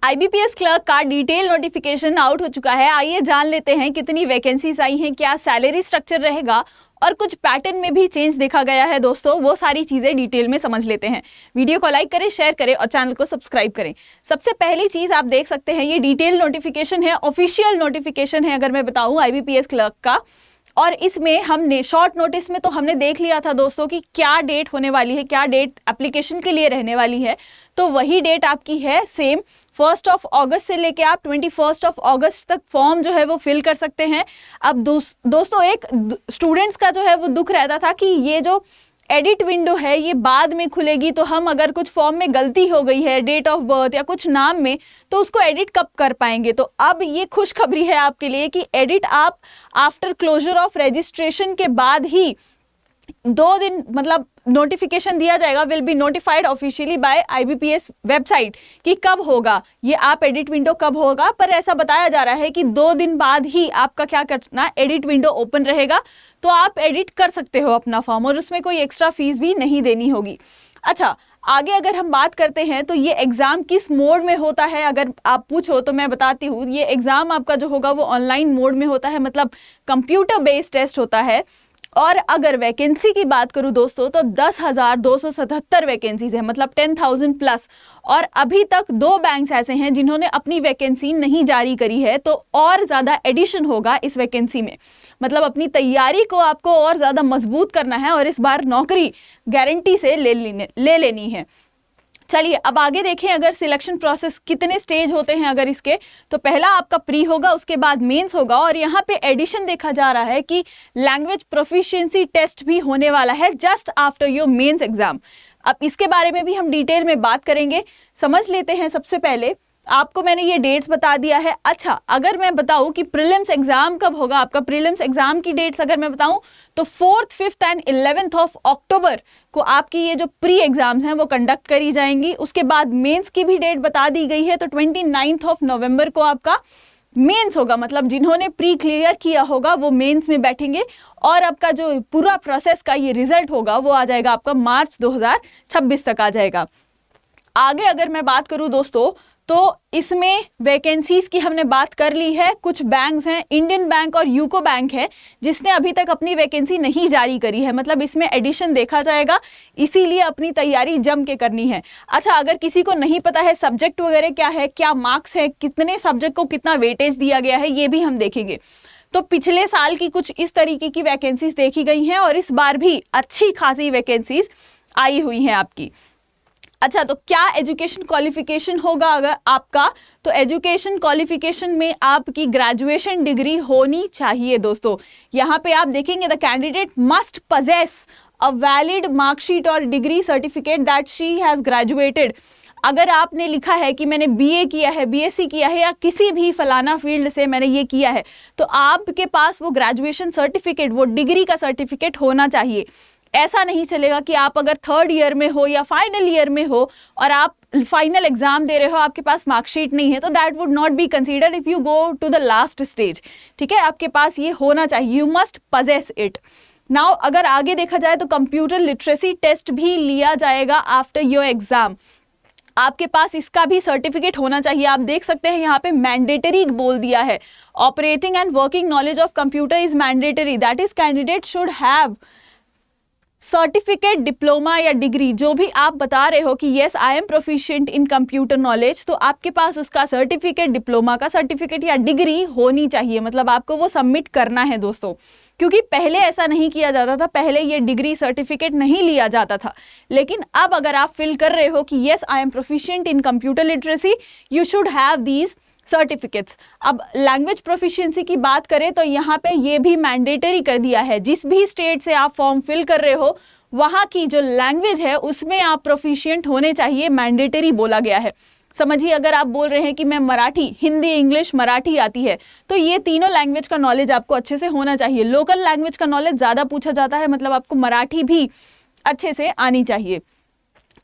IBPS clerk का detail notification out हो चुका है। आइए जान लेते हैं कितनी वैकेंसीज आई हैं, क्या सैलरी स्ट्रक्चर रहेगा और कुछ पैटर्न में भी चेंज देखा गया है दोस्तों। वो सारी चीजें डिटेल में समझ लेते हैं। वीडियो को लाइक करें, शेयर करें और चैनल को सब्सक्राइब करें। सबसे पहली चीज आप देख सकते हैं, ये डिटेल नोटिफिकेशन है, ऑफिशियल नोटिफिकेशन है अगर मैं बताऊं IBPS क्लर्क का। और इसमें हमने शॉर्ट नोटिस में तो हमने देख लिया था दोस्तों कि क्या डेट होने वाली है, क्या डेट एप्लीकेशन के लिए रहने वाली है। तो वही डेट आपकी है सेम, 1 अगस्त से लेके आप 21 अगस्त तक फॉर्म जो है वो फिल कर सकते हैं। अब दोस्तों एक स्टूडेंट्स का जो है वो दुख रहता था कि ये जो एडिट विंडो है ये बाद में खुलेगी, तो हम अगर कुछ फॉर्म में गलती हो गई है, डेट ऑफ बर्थ या कुछ नाम में, तो उसको एडिट कब कर पाएंगे। तो अब ये खुशखबरी है आपके लिए कि एडिट आप आफ्टर क्लोजर ऑफ रजिस्ट्रेशन के बाद ही 2 दिन मतलब नोटिफिकेशन दिया जाएगा, will be notified officially by IBPS website कि कब होगा ये आप एडिट विंडो कब होगा। पर ऐसा बताया जा रहा है कि 2 दिन बाद ही आपका क्या करना, एडिट विंडो ओपन रहेगा, तो आप एडिट कर सकते हो अपना फॉर्म और उसमें कोई एक्स्ट्रा फीस भी नहीं देनी होगी। अच्छा, आगे अगर हम बात करते हैं तो ये एग्जाम किस मोड में होता है, अगर आप पूछो तो मैं बताती हूँ। ये एग्जाम आपका जो होगा वो ऑनलाइन मोड में होता है, मतलब कंप्यूटर बेस्ड टेस्ट होता है। और अगर वैकेंसी की बात करूं दोस्तों तो 10,277 वैकेंसीज है, मतलब 10,000 प्लस। और अभी तक 2 बैंक्स ऐसे हैं जिन्होंने अपनी वैकेंसी नहीं जारी करी है, तो और ज़्यादा एडिशन होगा इस वैकेंसी में। मतलब अपनी तैयारी को आपको और ज़्यादा मजबूत करना है और इस बार नौकरी गारंटी से ले लेनी है। चलिए अब आगे देखें, अगर सिलेक्शन प्रोसेस कितने स्टेज होते हैं अगर इसके, तो पहला आपका प्री होगा, उसके बाद मेंस होगा। और यहाँ पे एडिशन देखा जा रहा है कि लैंग्वेज प्रोफिशिएंसी टेस्ट भी होने वाला है just after your mains exam. अब इसके बारे में भी हम डिटेल में बात करेंगे। समझ लेते हैं, सबसे पहले आपको मैंने ये डेट्स बता दिया है। अच्छा, अगर मैं बताऊं कि प्रीलिम्स एग्जाम कब होगा, आपका प्रीलिम्स एग्जाम की डेट्स अगर मैं बताऊं तो 4th, 5th एंड 11th अक्टूबर को आपकी ये जो प्री एग्जाम्स हैं वो कंडक्ट करी जाएंगी। उसके बाद मेंस की भी डेट बता दी गई है, तो 29 नवंबर को आपका मेंस होगा। मतलब जिन्होंने प्री क्लियर किया होगा वो मेंस में बैठेंगे और आपका जो पूरा प्रोसेस का ये रिजल्ट होगा वो आ जाएगा आपका मार्च 2026 तक आ जाएगा। आगे अगर मैं बात करूं दोस्तों तो इसमें वैकेंसीज की हमने बात कर ली है। कुछ बैंक्स हैं, इंडियन बैंक और यूको बैंक है, जिसने अभी तक अपनी वैकेंसी नहीं जारी करी है, मतलब इसमें एडिशन देखा जाएगा, इसीलिए अपनी तैयारी जम के करनी है। अच्छा, अगर किसी को नहीं पता है सब्जेक्ट वगैरह क्या है, क्या मार्क्स है, कितने सब्जेक्ट को कितना वेटेज दिया गया है, ये भी हम देखेंगे। तो पिछले साल की कुछ इस तरीके की वैकेंसीज देखी गई हैं और इस बार भी अच्छी खासी वैकेंसीज आई हुई हैं आपकी। अच्छा, तो क्या एजुकेशन क्वालिफिकेशन होगा अगर आपका, तो एजुकेशन क्वालिफिकेशन में आपकी ग्रेजुएशन डिग्री होनी चाहिए दोस्तों। यहाँ पे आप देखेंगे the candidate must possess a valid marksheet और degree certificate that she has graduated. अगर आपने लिखा है कि मैंने BA किया है, BSc किया है या किसी भी फलाना फील्ड से मैंने ये किया है, तो आपके पास वो ग्रेजुएशन सर्टिफिकेट, वो डिग्री का सर्टिफिकेट होना चाहिए। ऐसा नहीं चलेगा कि आप अगर 3rd ईयर में हो या फाइनल ईयर में हो और आप फाइनल एग्जाम दे रहे हो, आपके पास मार्कशीट नहीं है, तो that would not be considered if you go to the last stage. ठीक है, आपके पास ये होना चाहिए, you must possess it. Now अगर आगे देखा जाए तो कंप्यूटर लिटरेसी टेस्ट भी लिया जाएगा आफ्टर योर एग्जाम। आपके पास इसका भी सर्टिफिकेट होना चाहिए। आप देख सकते हैं यहाँ पे मैंडेटरी बोल दिया है, operating and working knowledge of computer is mandatory, that is candidate should have certificate, diploma या डिग्री, जो भी आप बता रहे हो कि yes I am proficient in computer knowledge, तो आपके पास उसका सर्टिफिकेट, डिप्लोमा का सर्टिफिकेट या डिग्री होनी चाहिए। मतलब आपको वो सबमिट करना है दोस्तों, क्योंकि पहले ऐसा नहीं किया जाता था, पहले ये डिग्री सर्टिफिकेट नहीं लिया जाता था। लेकिन अब अगर आप फिल कर रहे हो कि yes I am proficient in computer literacy, you should have these certificates. अब लैंग्वेज प्रोफिशिएंसी की बात करें तो यहाँ पे ये भी मैंडेटरी कर दिया है। जिस भी स्टेट से आप फॉर्म फिल कर रहे हो वहाँ की जो लैंग्वेज है उसमें आप प्रोफिशिएंट होने चाहिए, मैंडेटरी बोला गया है। समझिए, अगर आप बोल रहे हैं कि मैं मराठी, हिंदी, इंग्लिश, मराठी आती है, तो ये तीनों लैंग्वेज का नॉलेज आपको अच्छे से होना चाहिए। लोकल लैंग्वेज का नॉलेज ज़्यादा पूछा जाता है, मतलब आपको मराठी भी अच्छे से आनी चाहिए।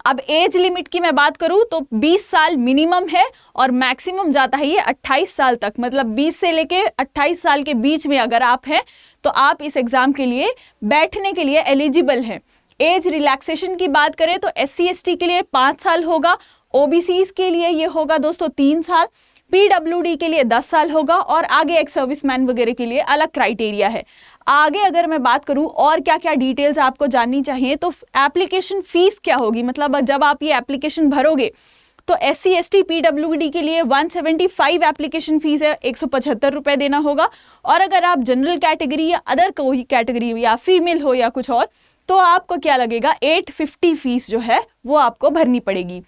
अब एज लिमिट की मैं बात करूं तो 20 साल मिनिमम है और मैक्सिमम जाता है ये 28 साल तक। मतलब 20 से लेके 28 साल के बीच में अगर आप हैं तो आप इस एग्जाम के लिए बैठने के लिए एलिजिबल हैं। एज रिलैक्सेशन की बात करें तो SC ST के लिए 5 साल होगा ओबीसीज के लिए ये होगा दोस्तों 3 साल, पीडब्ल्यूडी के लिए 10 साल होगा और आगे एक्स सर्विसमैन वगैरह के लिए अलग क्राइटेरिया है। आगे अगर मैं बात करूं और क्या क्या डिटेल्स आपको जाननी चाहिए, तो एप्लीकेशन फीस क्या होगी, मतलब जब आप ये एप्लीकेशन भरोगे तो SC ST PWD के लिए 175 एप्लीकेशन फीस है, 175 रुपए देना होगा। और अगर आप जनरल कैटेगरी या अदर कोई कैटेगरी या फीमेल हो या कुछ और, तो आपको क्या लगेगा 850 फीस जो है वो आपको भरनी पड़ेगी।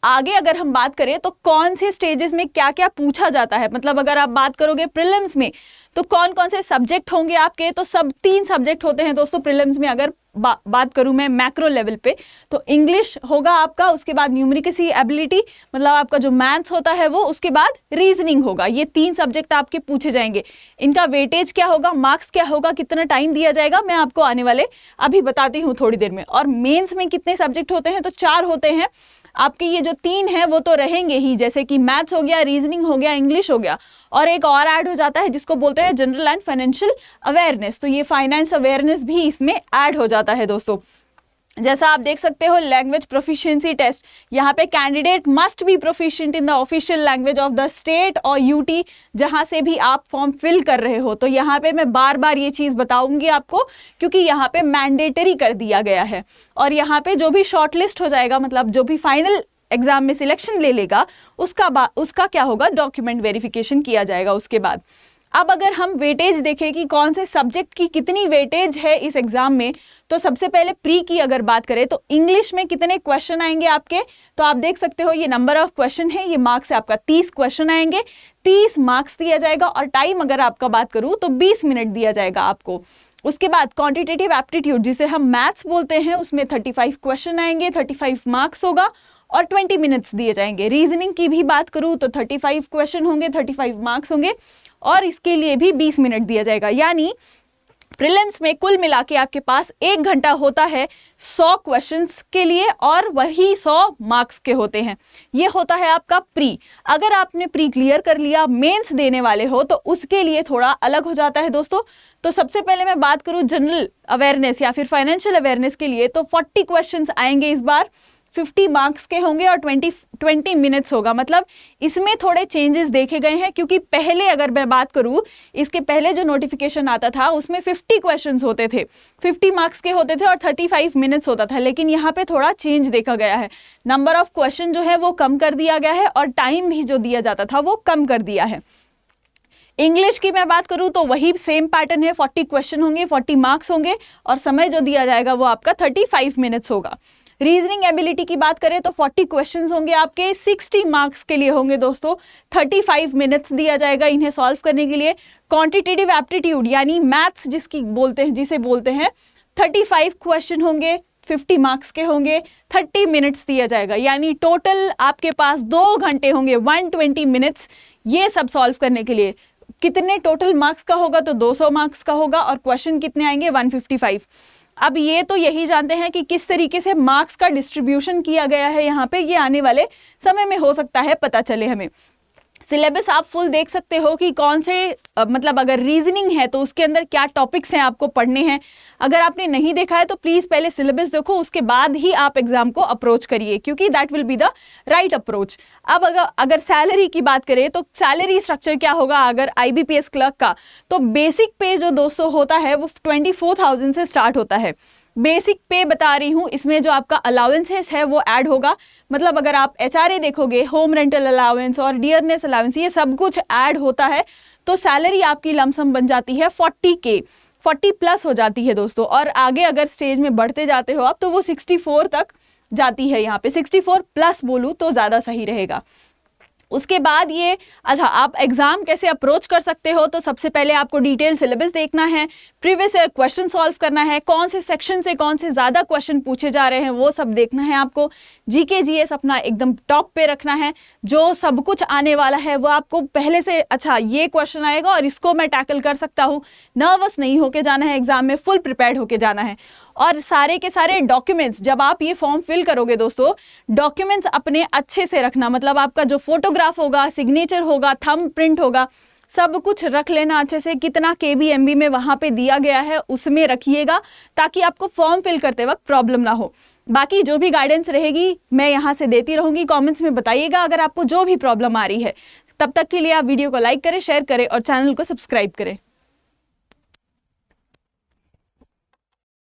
आगे अगर हम बात करें तो कौन से स्टेजेस में क्या क्या पूछा जाता है, मतलब अगर आप बात करोगे प्रीलिम्स में तो कौन कौन से सब्जेक्ट होंगे आपके, तो सब 3 सब्जेक्ट होते हैं दोस्तों प्रीलिम्स में। अगर बात करूं मैं मैक्रो लेवल पे तो इंग्लिश होगा आपका, उसके बाद न्यूमेरिकसी एबिलिटी मतलब आपका जो मैथ्स होता है वो, उसके बाद रीजनिंग होगा। ये 3 सब्जेक्ट आपके पूछे जाएंगे। इनका वेटेज क्या होगा, मार्क्स क्या होगा, कितना टाइम दिया जाएगा, मैं आपको आने वाले अभी बताती हूँ थोड़ी देर में। और मेंस में कितने सब्जेक्ट होते हैं, तो 4 होते हैं आपके। ये जो 3 है वो तो रहेंगे ही, जैसे कि मैथ्स हो गया, रीजनिंग हो गया, इंग्लिश हो गया, और एक और ऐड हो जाता है जिसको बोलते हैं जनरल एंड फाइनेंशियल अवेयरनेस। तो ये फाइनेंस अवेयरनेस भी इसमें ऐड हो जाता है दोस्तों। जैसा आप देख सकते हो लैंग्वेज प्रोफिशिएंसी टेस्ट, यहाँ पे candidate must be proficient in the official language of the state और यूटी जहाँ से भी आप फॉर्म फिल कर रहे हो। तो यहाँ पे मैं बार बार ये चीज़ बताऊंगी आपको, क्योंकि यहाँ पे मैंडेटरी कर दिया गया है। और यहाँ पे जो भी शॉर्टलिस्ट हो जाएगा, मतलब जो भी फाइनल एग्जाम में सिलेक्शन ले लेगा, उसका क्या होगा, डॉक्यूमेंट वेरिफिकेशन किया जाएगा उसके बाद। अब अगर हम वेटेज देखें कि कौन से सब्जेक्ट की कितनी वेटेज है इस एग्जाम में, तो सबसे पहले प्री की अगर बात करें तो इंग्लिश में कितने क्वेश्चन आएंगे आपके, तो आप देख सकते हो ये नंबर ऑफ क्वेश्चन है, ये मार्क्स है आपका 30 क्वेश्चन आएंगे, 30 मार्क्स दिया जाएगा। और टाइम अगर आपका बात करूं तो 20 मिनट दिया जाएगा आपको। उसके बाद क्वांटिटेटिव एप्टीट्यूड जिसे हम मैथ्स बोलते हैं, उसमें 35 क्वेश्चन आएंगे, 35 मार्क्स होगा और 20 मिनट्स दिए जाएंगे। रीजनिंग की भी बात करूं तो 35 क्वेश्चन होंगे, 35 मार्क्स होंगे और इसके लिए भी 20 मिनट दिया जाएगा। यानी प्रीलिम्स में कुल मिला के आपके पास 1 घंटा होता है 100 क्वेश्चंस के लिए और वही 100 मार्क्स के होते हैं। ये होता है आपका प्री। अगर आपने प्री क्लियर कर लिया, मेंस देने वाले हो, तो उसके लिए थोड़ा अलग हो जाता है दोस्तों। तो सबसे पहले मैं बात करूं जनरल अवेयरनेस या फिर फाइनेंशियल अवेयरनेस के लिए, तो 40 क्वेश्चंस आएंगे इस बार, 50 मार्क्स के होंगे और 20 मिनट्स होगा। मतलब इसमें थोड़े चेंजेस देखे गए हैं, क्योंकि पहले अगर मैं बात करूं, इसके पहले जो नोटिफिकेशन आता था उसमें 50 क्वेश्चंस होते थे, 50 मार्क्स के होते थे और 35 मिनट्स होता था। लेकिन यहाँ पे थोड़ा चेंज देखा गया है, नंबर ऑफ क्वेश्चन जो है वो कम कर दिया गया है और टाइम भी जो दिया जाता था वो कम कर दिया है। इंग्लिश की मैं बात करूं तो वही सेम पैटर्न है, 40 क्वेश्चन होंगे, 40 मार्क्स होंगे और समय जो दिया जाएगा वो आपका 35 मिनट्स होगा। रीजनिंग एबिलिटी की बात करें तो 40 क्वेश्चंस होंगे आपके, 60 मार्क्स के लिए होंगे दोस्तों, 35 मिनट्स दिया जाएगा इन्हें सॉल्व करने के लिए। क्वांटिटेटिव एप्टीट्यूड यानी मैथ्स जिसे बोलते हैं 35 क्वेश्चन होंगे, 50 मार्क्स के होंगे, 30 मिनट्स दिया जाएगा। यानी टोटल आपके पास 2 घंटे होंगे, 120 मिनट्स ये सब सॉल्व करने के लिए। कितने टोटल मार्क्स का होगा, तो 200 मार्क्स का होगा और क्वेश्चन कितने आएंगे, 155। अब ये तो यही जानते हैं कि किस तरीके से मार्क्स का डिस्ट्रीब्यूशन किया गया है यहाँ पे, ये आने वाले समय में हो सकता है पता चले हमें। सिलेबस आप फुल देख सकते हो कि कौन से मतलब अगर रीजनिंग है तो उसके अंदर क्या टॉपिक्स हैं आपको पढ़ने हैं। अगर आपने नहीं देखा है तो प्लीज़ पहले सिलेबस देखो, उसके बाद ही आप एग्जाम को अप्रोच करिए, क्योंकि that will be the right approach. अब अगर सैलरी की बात करें तो सैलरी स्ट्रक्चर क्या होगा अगर IBPS क्लर्क का, तो बेसिक पे जो दोस्तों होता है वो 24,000 से स्टार्ट होता है। बेसिक पे बता रही हूँ, इसमें जो आपका अलाउंसेस है वो ऐड होगा। मतलब अगर आप HRA देखोगे, होम रेंटल अलाउंस और डियरनेस अलाउंस, ये सब कुछ ऐड होता है, तो सैलरी आपकी लमसम बन जाती है 40K, 40 प्लस हो जाती है दोस्तों। और आगे अगर स्टेज में बढ़ते जाते हो आप तो वो 64 तक जाती है। यहाँ पे 64 प्लस बोलूँ तो ज़्यादा सही रहेगा। उसके बाद ये अच्छा, आप एग्जाम कैसे अप्रोच कर सकते हो, तो सबसे पहले आपको डिटेल सिलेबस देखना है, प्रीवियस ईयर क्वेश्चन सॉल्व करना है, कौन से सेक्शन से कौन से ज़्यादा क्वेश्चन पूछे जा रहे हैं वो सब देखना है आपको। GK GS अपना एकदम टॉप पे रखना है, जो सब कुछ आने वाला है वो आपको पहले से, अच्छा ये क्वेश्चन आएगा और इसको मैं टैकल कर सकता हूँ, नर्वस नहीं होके जाना है एग्जाम में, फुल प्रिपेयर्ड होके जाना है। और सारे के सारे डॉक्यूमेंट्स, जब आप ये फॉर्म फिल करोगे दोस्तों, डॉक्यूमेंट्स अपने अच्छे से रखना। मतलब आपका जो फोटोग्राफ होगा, सिग्नेचर होगा, थंब प्रिंट होगा, सब कुछ रख लेना अच्छे से। कितना KB MB में वहाँ पे दिया गया है उसमें रखिएगा, ताकि आपको फॉर्म फिल करते वक्त प्रॉब्लम ना हो। बाकी जो भी गाइडेंस रहेगी मैं यहाँ से देती रहूंगी, कमेंट्स में बताइएगा अगर आपको जो भी प्रॉब्लम आ रही है। तब तक के लिए आप वीडियो को लाइक करें, शेयर करें और चैनल को सब्सक्राइब करें।